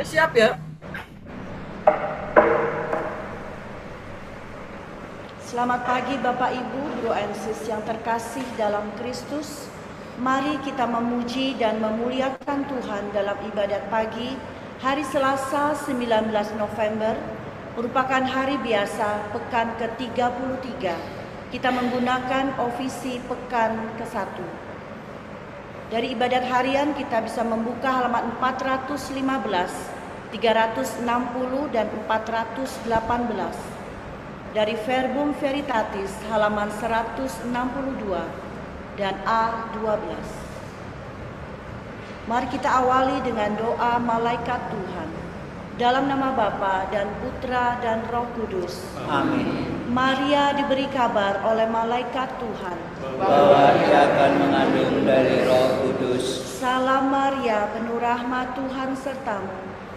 Siap ya. Selamat pagi Bapak Ibu, Guru and Sis yang terkasih dalam Kristus. Mari kita memuji dan memuliakan Tuhan dalam ibadat pagi hari Selasa 19 November, merupakan hari biasa pekan ke-33. Kita menggunakan ofisi pekan ke-1. Dari ibadat harian kita bisa membuka halaman 415, 360 dan 418. Dari Verbum Veritatis halaman 162 dan A12. Mari kita awali dengan doa malaikat Tuhan. Dalam nama Bapa dan Putra dan Roh Kudus. Amin. Maria diberi kabar oleh malaikat Tuhan bahwa ia akan mengandung dari Roh Kudus. Salam Maria, penuh rahmat Tuhan sertamu.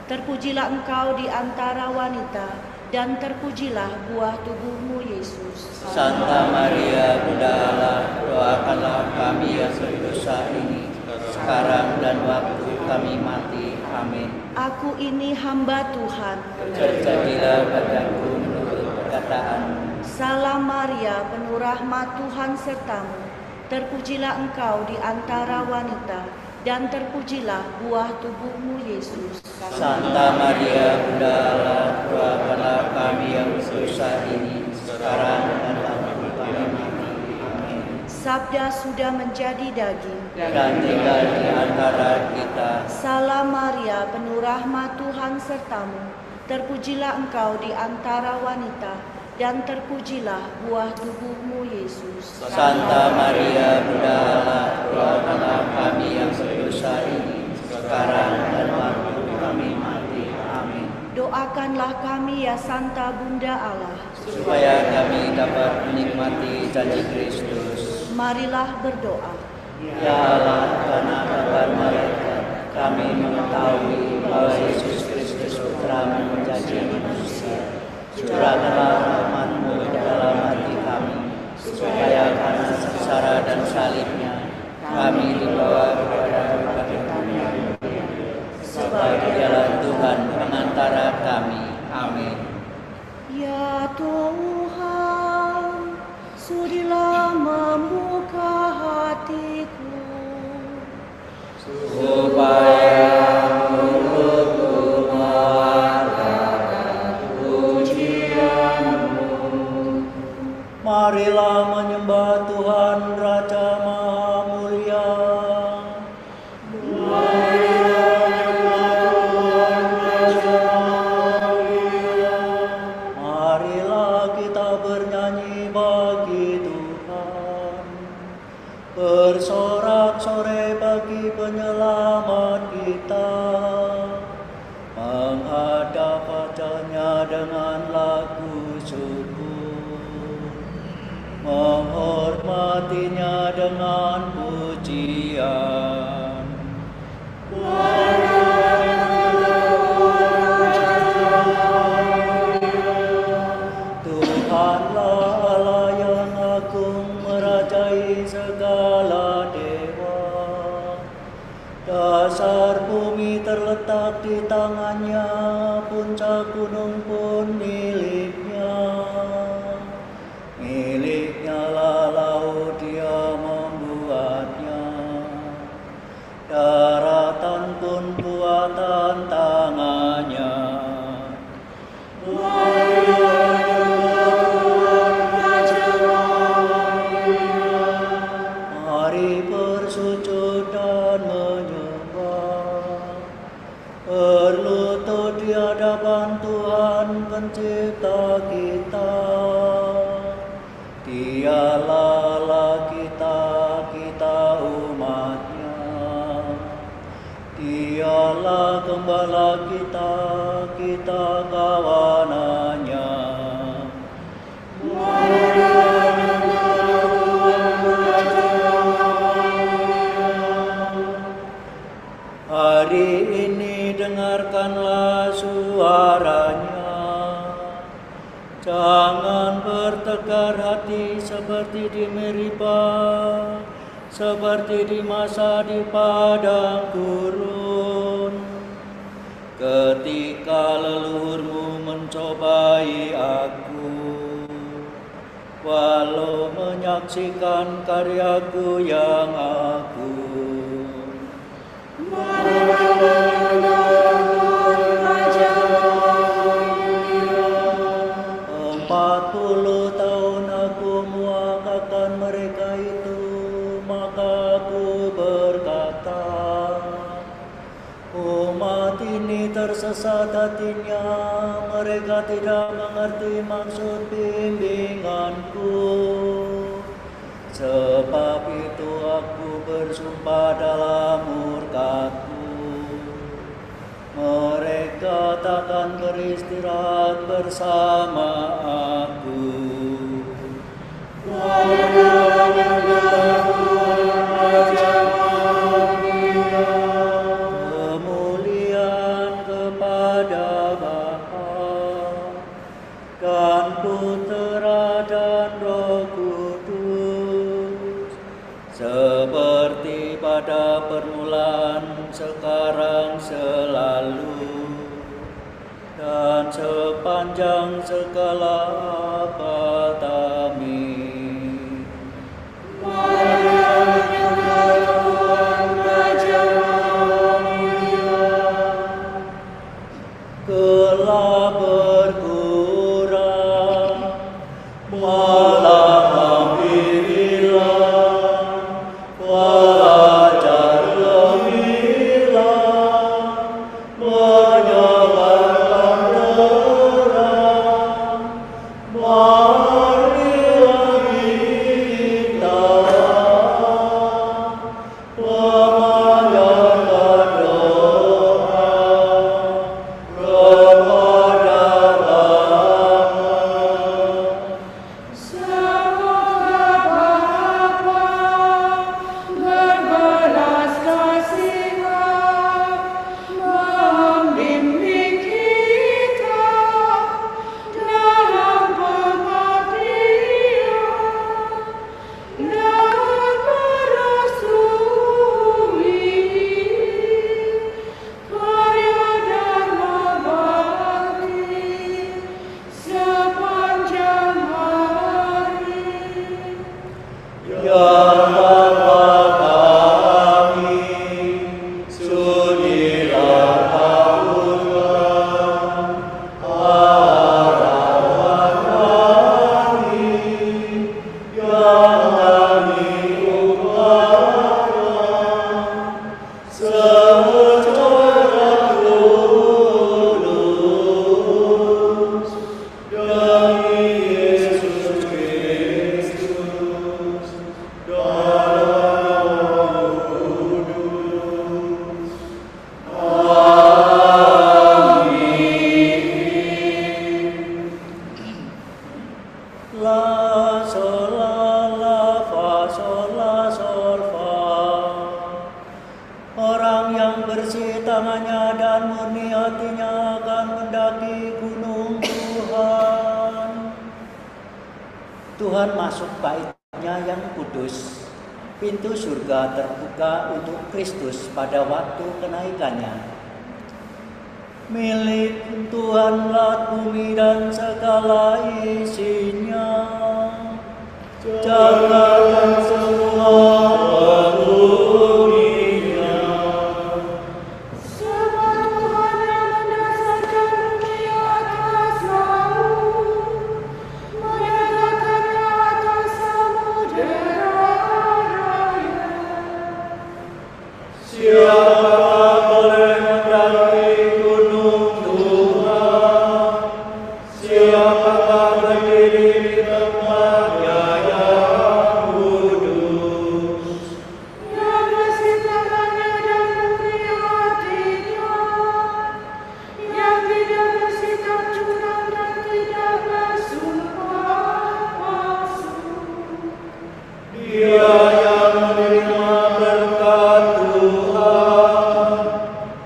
Terpujilah engkau di antara wanita, dan terpujilah buah tubuhmu Yesus. Santa Maria, Bunda Allah, doakanlah kami yang berdosa ini, sekarang dan waktu kami mati. Amin. Aku ini hamba Tuhan. Terjadilah padaku menurut perkataanmu. Salam Maria, penuh rahmat Tuhan sertamu. Terpujilah engkau di antara wanita, dan terpujilah buah tubuhmu Yesus. Santa Maria, Bunda Allah, doakanlah kami yang berdosa ini, sekarang dan waktu kami mati. Amin. Sabda sudah menjadi daging Dan tinggal di antara kita. Salam Maria, penuh rahmat Tuhan sertamu. Terpujilah engkau di antara wanita, dan terpujilah buah tubuhmu Yesus. Santa Maria, Bunda Allah, doakanlah kami yang berdosa ini, sekarang dan waktu kami mati. Amin. Doakanlah kami ya Santa Bunda Allah, Supaya kami dapat menikmati janji Kristus. marilah berdoa. Ya Allah, karena kabar malaikat, kami mengetahui bahwa Yesus Kristus Putra-Mu menjadi manusia. Curahkanlah rahmat-Mu ke dalam hati kami, supaya karena sengsara dan salibnya, kami dibawa kepada kebangkitan yang mulia. Sebab Dialah Tuhan pengantara kami. Amin. Ya Tuhan, sudilah membuka hatiku, Supaya mulutku mengatakan pujian-Mu. Marilah menyembah Tuhan Raja Maha Mulia. Marilah kita bernyanyi bagi Tuhan, bersorak-sorai bagi penyelamat kita, menghadap wajah-Nya dengan lagu syukur, menghormati-Nya dengan pujian. Tuhanlah Allah yang agung, merajai segala dewa. Dasar bumi terletak di tangan-Nya, puncak gunung pun milik-Nya. Milik-Nya lah laut, Dia membuatnya. Daratan pun buatan tangan-Nya. Mari bersujud dan menyembah, berlutut di hadapan Tuhan Pencipta kita. Dialah Allah kita, kita umat-Nya. Dialah Gembala kita, kita kawanan-Nya. Hari ini dengarkanlah suara-Nya. Jangan bertegar hati seperti di Meribah, seperti di masa di padang gurun. Ketika leluhurmu mencobai aku, walau menyaksikan karyaku yang agung. Mereka 40 tahun aku muakakan mereka itu, maka aku berkata, umat ini tersesat hatinya, mereka tidak mengerti maksud bimbinganku. Sebab itu aku bersumpah dalam murkaku, mereka takkan beristirahat bersama aku. Kemuliaan kepada Bapa dan Putera dan Roh Kudus, seperti pada permulaan, sekarang, selalu, dan sepanjang segala abad. Amin. Gelap berkurang, malam hampir hilang, fajar gemilang, menyebarkan terang. Marilah kita memanjatkan doa kepada Bapa. Semoga Bapa berbelas kasihan membimbing kita dalam pengabdian dan merestui karya Dharma Bakti sepanjang hari. Ya Bapa kami, sunilah kabulkan harapan kami yang kami upayakan secara tulus demi Yesus Kristus dalam Roh Kudus. Amin. La sol la fa sol la sol fa. Orang yang bersih tangannya dan murni hatinya akan mendaki gunung Tuhan. Tuhan masuk baitnya yang kudus. Pintu surga terbuka untuk Kristus pada waktu kenaikannya. Milik Tuhanlah bumi dan segala isinya, jagat dan semua penghuninya. Sebab Tuhan yang mendasarkan bumi atas laut, menegakkannya atas samudera raya. Siapa boleh mendaki gunung Tuhan? Siapakah berdiri di tempatnya yang kudus? Yang bersih tangannya dan murni hatinya, yang tidak bersikap curang dan tidak bersumpah palsu. Dia yang menerima berkat Tuhan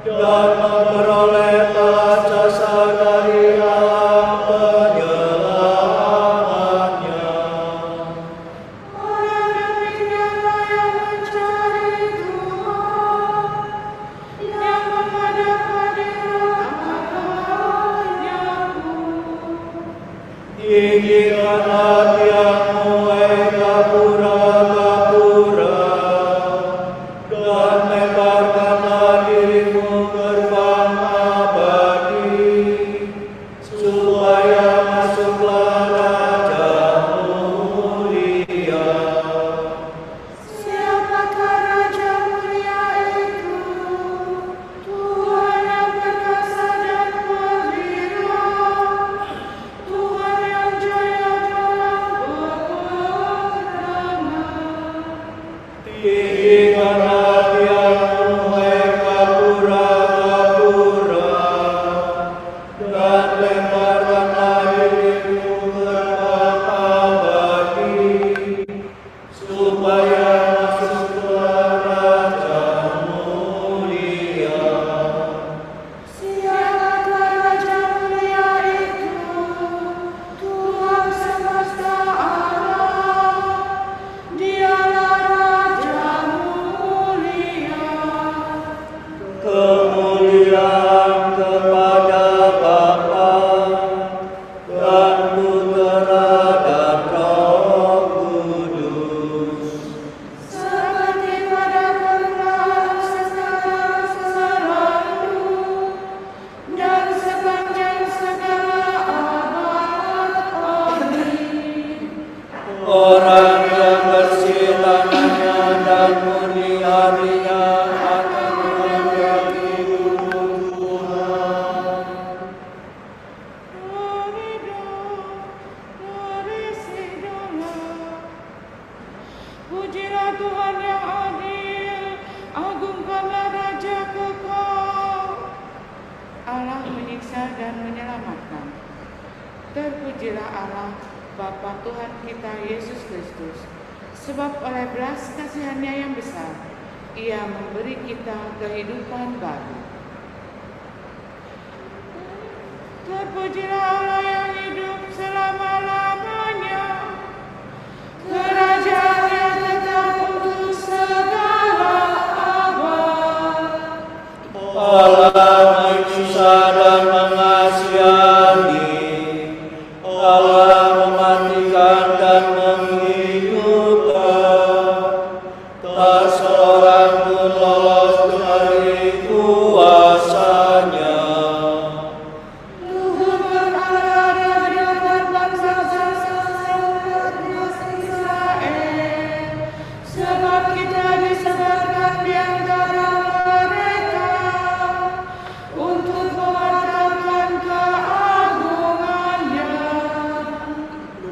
dan memperoleh balas jasa dari alam penyelamatnya. Orang demikianlah yang mencari Tuhan, yang menghadap hadirat Tinggikan hatimu, hai gapura-gapura, dan lemparkanlah dirimu gerbang abadi, supaya masuklah Raja-Mu mulia. Siapakah Raja mulia itu? Tuhan yang perkasa dan perwira, Tuhan yang jaya dalam peperangan. Tinggikan hatimu, hai gapura-gapura, dan lemparkanlah dirimu gerbang abadi, supaya masuklah Raja-Mu mulia. Siapakah Raja mulia itu? Tuhan semesta alam, Dialah Raja-Mu mulia. Kemuliaan kepada Bapa dan Putera dan Roh Kudus, Seperti pada permulaan sekarang selalu dan sepanjang segala abad. Amin. orang yang bersih tangannya dan murni hatinya akan menghadapi hukum Tuhan. Dari segala pujilah Tuhan yang adil, agungkanlah Raja kekal. Allah menyiksa dan menyelamatkan. Terpujilah Allah Bapa Tuhan kita Yesus Kristus, sebab oleh belas kasihan-Nya yang besar, Ia memberi kita kehidupan baru. Terpujilah Allah yang hidup selama-lamanya. Kerajaannya tetap untuk segala abad. Allah menyiksa dan mengasihani, Allah mematikan dan menghidupkan, tak seorang pun lolos dari kuasa-Nya. Tuhan berada di hadapan bangsa-bangsa umat Israel, sebab kita disebarkan di antara mereka untuk mewartakan keagungan-Nya.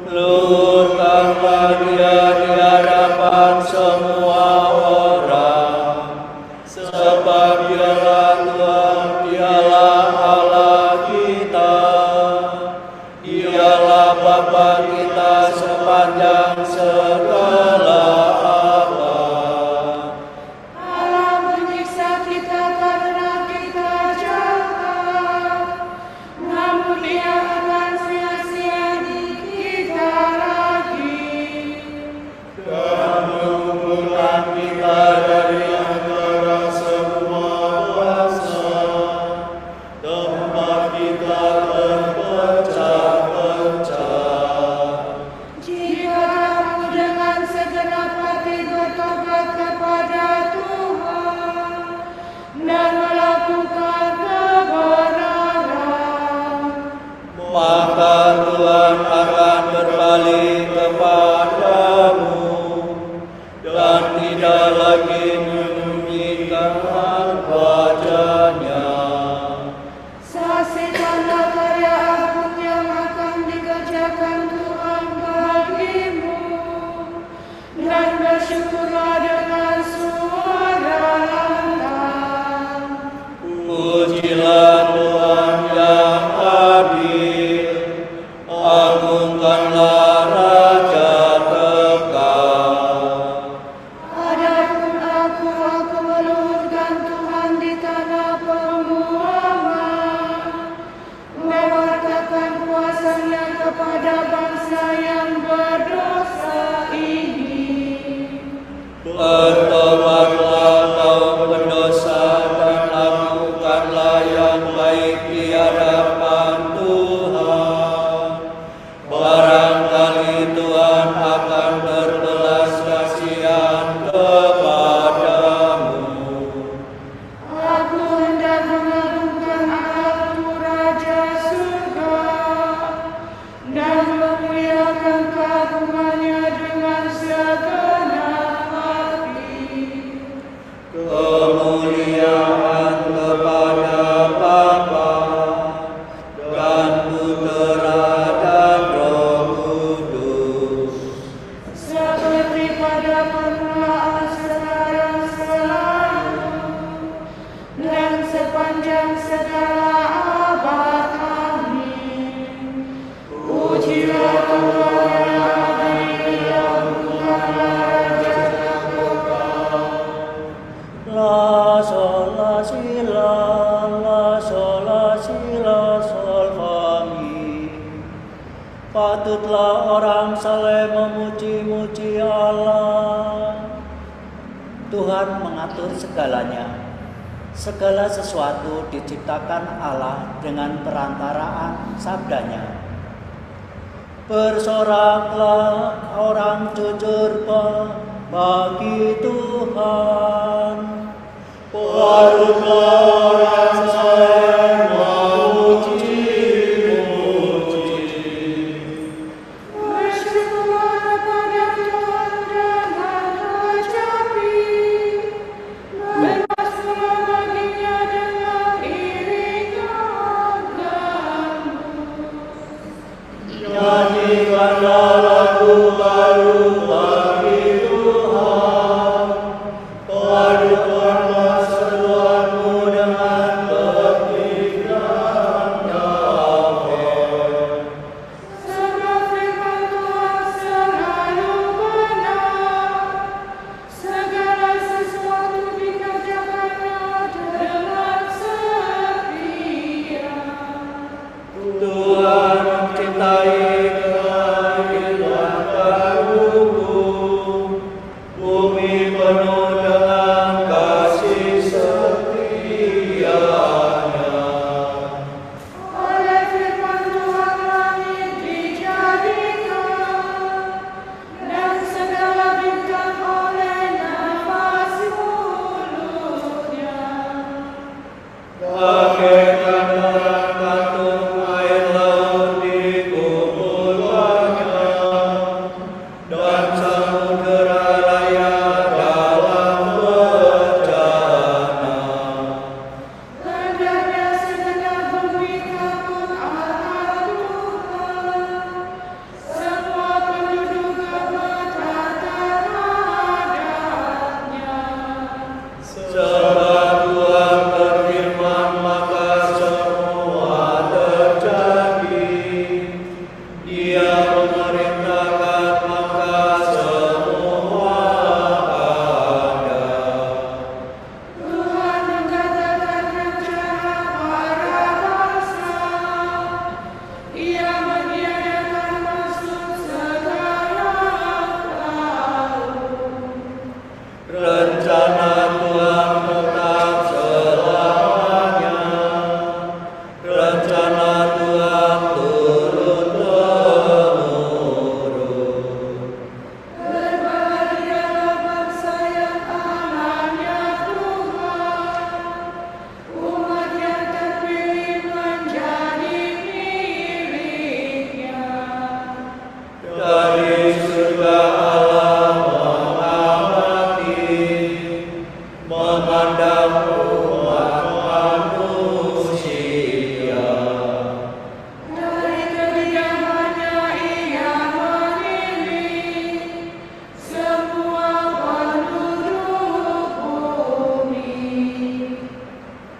Luhurkanlah Dia di hadapan semua orang, sebab Dialah Tuhan, Dialah Allah kita, Dialah Bapa kita sepanjang segala abad. Allah menyiksa kita karena kita jahat, namun Ia akan mengasihani kita lagi. Dan mengumpulkan kita dari antara semua bangsa, tempat kita terpecah-pecah. Jika kamu dengan segenap hati bertobat kepada Tuhan dan melakukan kebenaran, Maka Tuhan akan berbalik kepadamu dan tidak lagi menyembunyikan wajah-Nya. saksikanlah karya agung yang akan dikerjakan Tuhan bagimu, dan bersyukurlah dengan suara lantang. Pujilah Tuhan yang adil, agungkanlah Raja kekal. Adapun aku meluhurkan Tuhan di tanah pembuangan, mewartakan kuasa-Nya kepada bangsa yang berdosa ini. Bertobatlah kaum pendosa dan lakukanlah yang baik di hadapan Tuhan. ila solfami. Patutlah orang saleh memuji-muji Allah. Tuhan mengatur segalanya. Segala sesuatu diciptakan Allah dengan perantaraan sabdanya. Bersoraklah orang jujur bagi Tuhan. Patutlah orang saleh memuji-muji. Bersyukurlah kepada Tuhan dengan rejapi. Bebaslah baginya dengan iringan gambus. Nyanyikanlah lagu baru bagi Tuhan. Padukanlah seruanmu dengan berpikiran damai. Sebab firman Tuhan selalu benar. Segala sesuatu dikerjakannya dengan setia. Tuhan mencintai kehidupan hukum, bumi penuh dengan kasih setianya. Oleh firman Tuhan langit dijadikan, dan segala bintang oleh nafas mulutnya. Bagaikan orang kantung air laut dikumpulkannya, dan samudera raya dalam bejana. Hendaknya segenap bumi takut akan Tuhan, semua penduduk gemetar terhadapnya. Sebab Tuhan berfirman maka semua terjadi. Dia memerintahkan maka semua ada. Tuhan mengatakan rencana para bangsa, Ia meniadakan maksud segala kaum. Rencana Tuhan tetap selamanya. Rencana Tuhan turun-temurun. Berbahagialah bangsa yang amannya Tuhan, umat yang terpilih menjadi miliknya. Dari surga Allah mengamati, memandang umat manusia. Dari kediamannya Ia memilih semua penduduk bumi.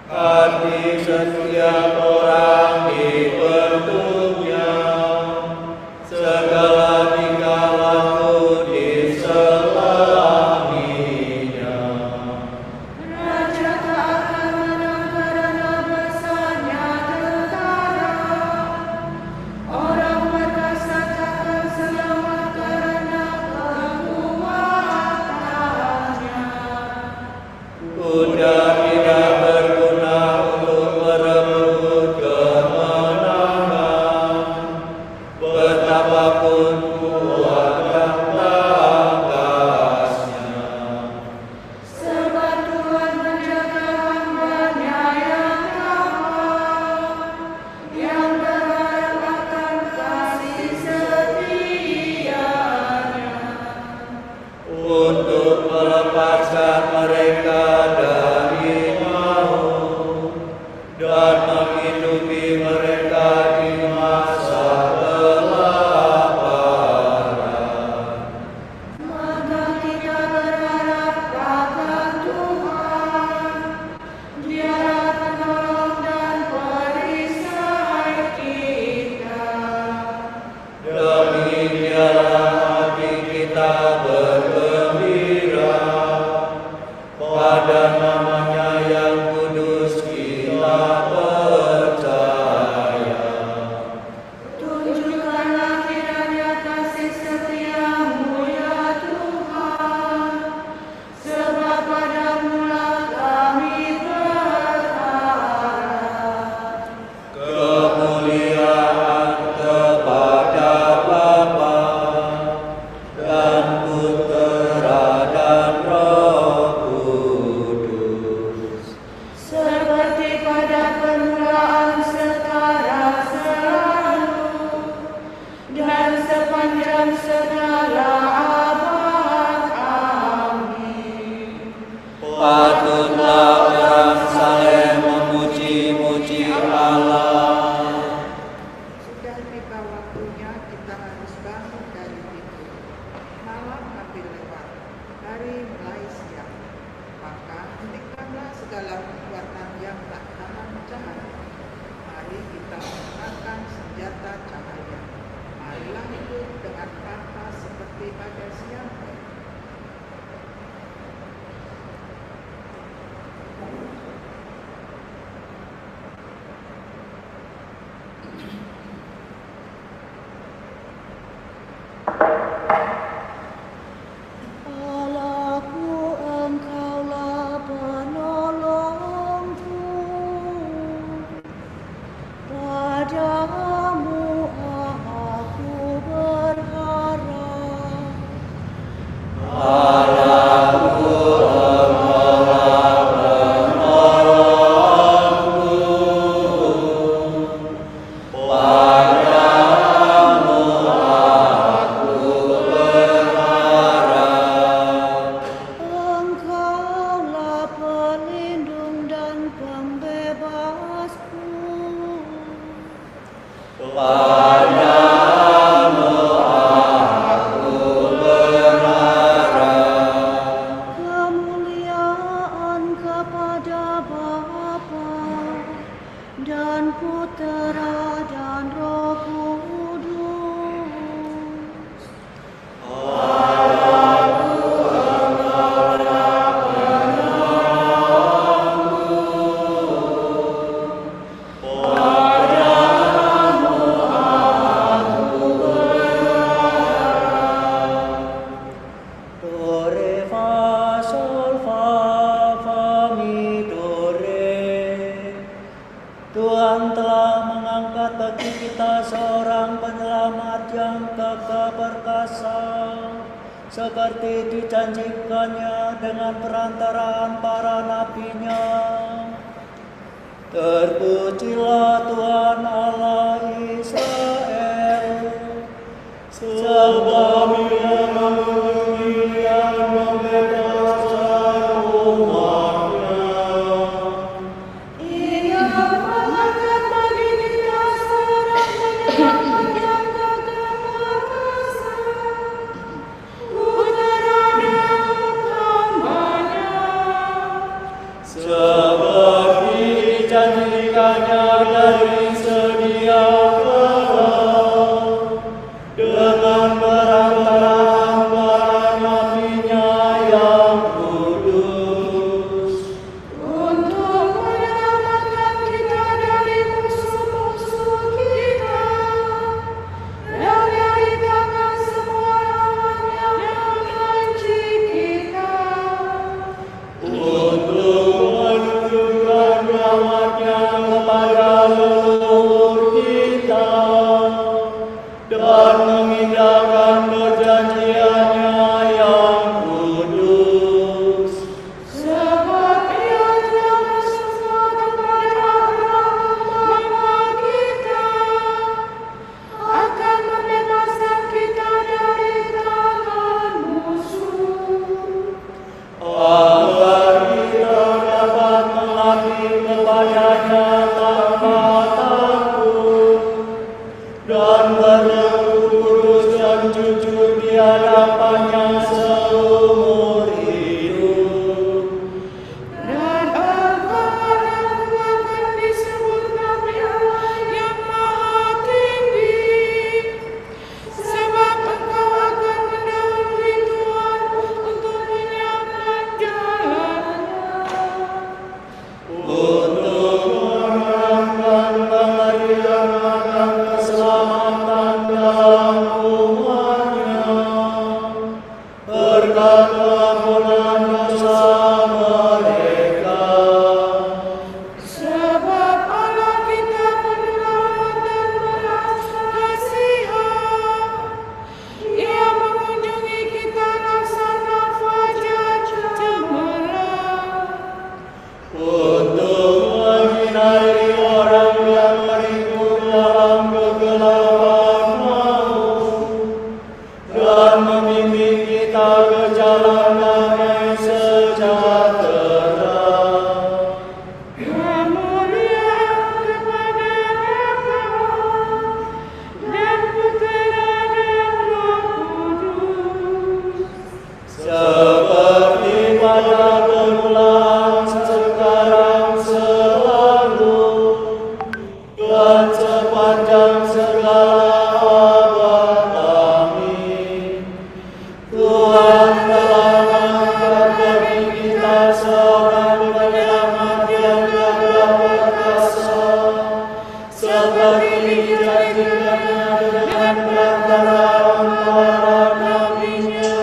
Hati setiap orang dibentuknya, segala tingkah laku diselaminya. Raja tak akan menang karena besarnya tentara. Orang berkasa takkan selamat karena kekuatannya. Kuda tidak berguna untuk merebut kemenangan, betapapun kuat dan tangkasnya. Sebab Tuhan menjaga hamba-Nya yang taat, yang berharap akan kasih setianya. Untuk melepaskan mereka dari maut dan menghidupi mereka di masa kelaparan. Maka kita berharap akan Tuhan, Dialah penolong dan perisai kita. Demikianlah hati kita bergembira, pada nama-Nya yang kudus kita percaya. Sudah tiba waktunya kita harus bangun dari tidur. Malam hampir lewat, hari mulai siang. Maka hentikanlah segala perbuatan yang tak tahan cahaya. Mari kita menggunakan senjata cahaya. Marilah hidup dengan pantas seperti pada siang hari. Allahku, Engkaulah penolongku, padamu aku berharap. Engkaulah pelindung dan pembebasku. Kemuliaan kepada Bapa dan Putera dan Roh Kudus. Do, re, fa, sol, fa, mi, do, re. Tuhan telah mengangkat bagi kita seorang penyelamat yang gagah perkasa, seperti dijanjikannya dengan perantaraan para nabinya. Terpujilah Tuhan Allah Israel, sebab Ia mengunjungi dan membebaskan umat-Nya. Ia mengangkat bagi kita seorang penyelamat yang gagah perkasa, Putera Daud hamba-Nya. Seperti dijanjikannya dari sedia kala, dengan perantaraan para nabinya yang kudus. Untuk menyelamatkan kita dari musuh-musuh kita dan dari tangan semua lawan yang membenci kita. Untuk menunjukkan rahmat-Nya kepada leluhur kita. dan sepanjang segala abad. Amin. Tuhan telah mengangkat bagi kita seorang penyelamat yang berkuasa, seperti dijanjikannya dengan perantaraan para nabi-Nya.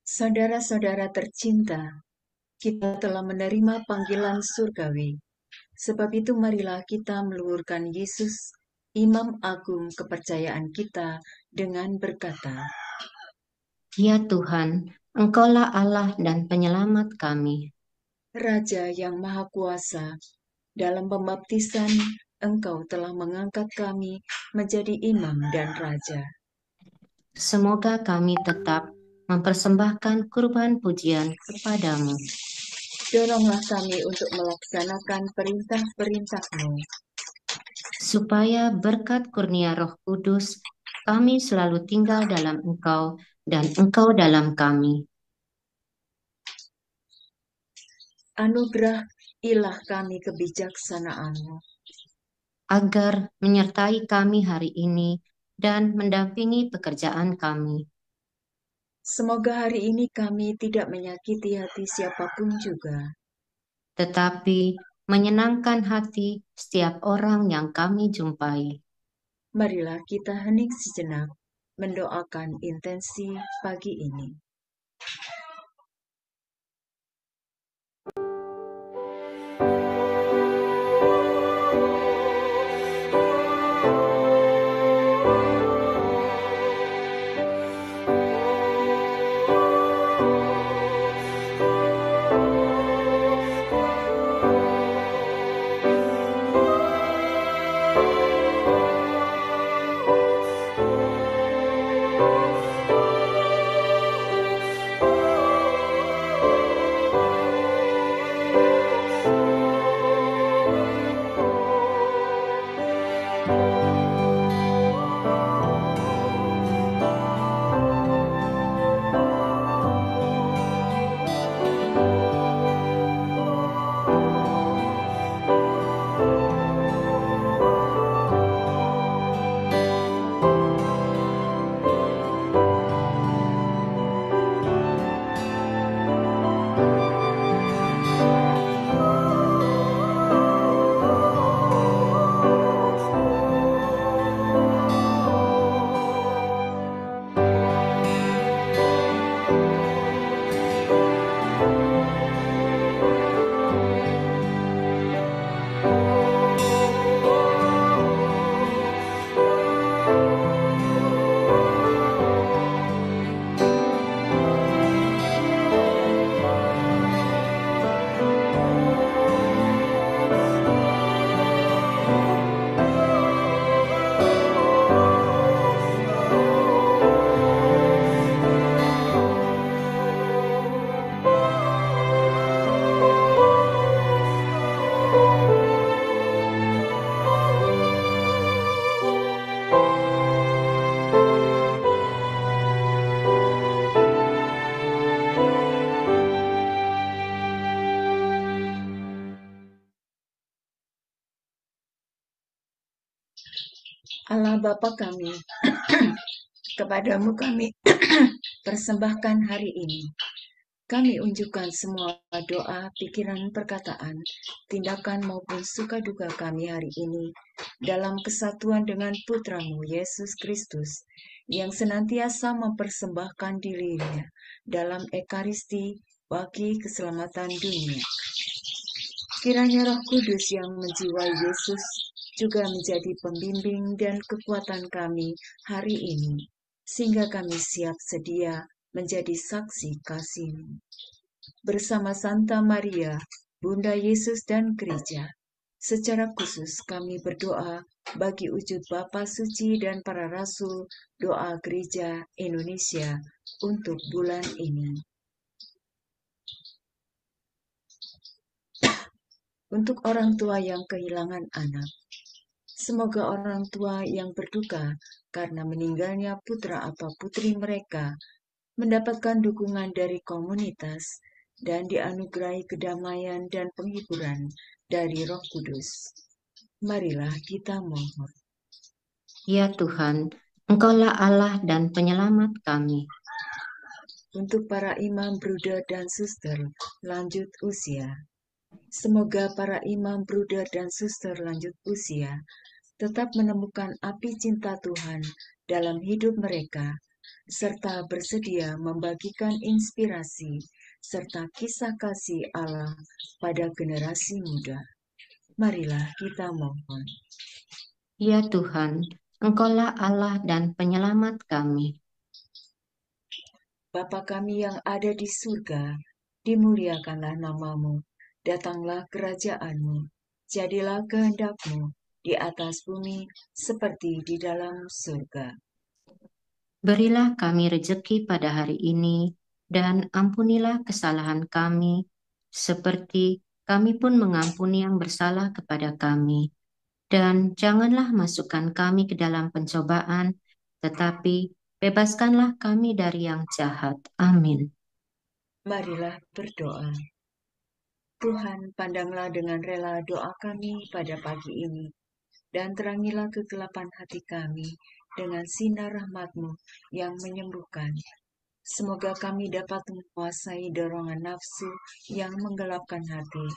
Saudara-saudara tercinta, kita telah menerima panggilan surgawi. Sebab itu marilah kita meluhurkan Yesus, Imam Agung kepercayaan kita, dengan berkata, Ya Tuhan, Engkaulah Allah dan penyelamat kami. Raja yang Maha Kuasa, dalam pembaptisan Engkau telah mengangkat kami menjadi imam dan raja. Semoga kami tetap mempersembahkan kurban pujian kepadamu. Doronglah kami untuk melaksanakan perintah-perintah-Mu, supaya berkat kurnia Roh Kudus kami selalu tinggal dalam Engkau dan Engkau dalam kami. Anugerahilah kami kebijaksanaan-Mu, agar menyertai kami hari ini dan mendampingi pekerjaan kami. semoga hari ini kami tidak menyakiti hati siapapun juga, Tetapi menyenangkan hati setiap orang yang kami jumpai. marilah kita hening sejenak mendoakan intensi pagi ini. Allah Bapa kami, kepadamu kami persembahkan hari ini. Kami unjukkan semua doa, pikiran, perkataan, tindakan maupun suka duka kami hari ini dalam kesatuan dengan Putramu Yesus Kristus yang senantiasa mempersembahkan dirinya dalam Ekaristi bagi keselamatan dunia. Kiranya Roh Kudus yang menjiwai Yesus juga menjadi pembimbing dan kekuatan kami hari ini, sehingga kami siap sedia menjadi saksi kasih-Mu. Bersama Santa Maria, Bunda Yesus dan Gereja, secara khusus kami berdoa bagi wujud Bapa Suci dan para Rasul Doa Gereja Indonesia untuk bulan ini. Untuk orang tua yang kehilangan anak, semoga orang tua yang berduka karena meninggalnya putra atau putri mereka mendapatkan dukungan dari komunitas dan dianugerahi kedamaian dan penghiburan dari Roh Kudus. Marilah kita mohon. Ya Tuhan, Engkaulah Allah dan penyelamat kami. Untuk para imam, bruder, dan suster lanjut usia, semoga para imam, bruder, dan suster lanjut usia tetap menemukan api cinta Tuhan dalam hidup mereka, serta bersedia membagikan inspirasi serta kisah kasih Allah pada generasi muda. Marilah kita mohon. Ya Tuhan, Engkaulah Allah dan penyelamat kami. Bapa kami yang ada di surga, dimuliakanlah namamu, datanglah kerajaanmu, jadilah kehendak-Mu di atas bumi seperti di dalam surga. Berilah kami rejeki pada hari ini, dan ampunilah kesalahan kami, seperti kami pun mengampuni yang bersalah kepada kami. Dan janganlah masukkan kami ke dalam pencobaan, tetapi bebaskanlah kami dari yang jahat. Amin. Marilah berdoa. Tuhan, pandanglah dengan rela doa kami pada pagi ini, dan terangilah kegelapan hati kami dengan sinar rahmat-Mu yang menyembuhkan. Semoga kami dapat menguasai dorongan nafsu yang menggelapkan hati,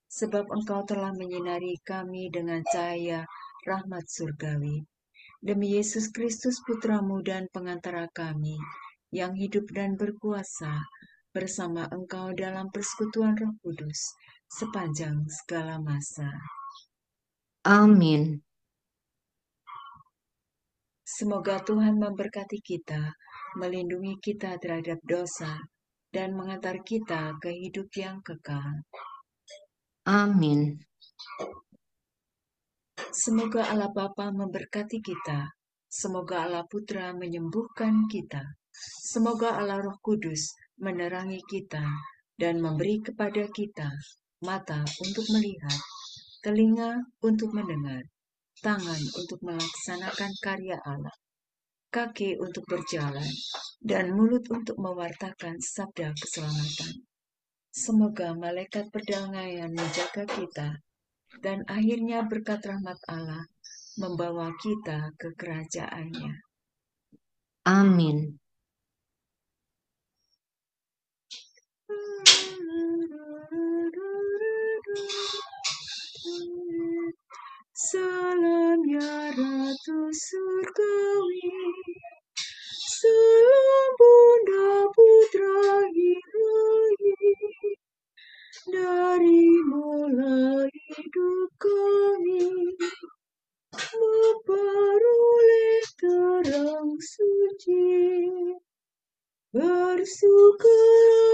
sebab Engkau telah menyinari kami dengan cahaya rahmat surgawi. Demi Yesus Kristus Putra-Mu dan pengantara kami, yang hidup dan berkuasa bersama Engkau dalam persekutuan Roh Kudus sepanjang segala masa. Amin. Semoga Tuhan memberkati kita, melindungi kita terhadap dosa, dan mengantar kita ke hidup yang kekal. Amin. Semoga Allah Bapa memberkati kita, semoga Allah Putra menyembuhkan kita, semoga Allah Roh Kudus menerangi kita dan memberi kepada kita mata untuk melihat, telinga untuk mendengar, tangan untuk melaksanakan karya Allah, kaki untuk berjalan, dan mulut untuk mewartakan sabda keselamatan. Semoga malaikat perdamaian menjaga kita, dan akhirnya berkat rahmat Allah membawa kita ke kerajaan-Nya. Amin. Salam ya Ratu Surgawi, salam Bunda Putra Ilahi, dari mulai hidup kami memperoleh terang suci, bersyukur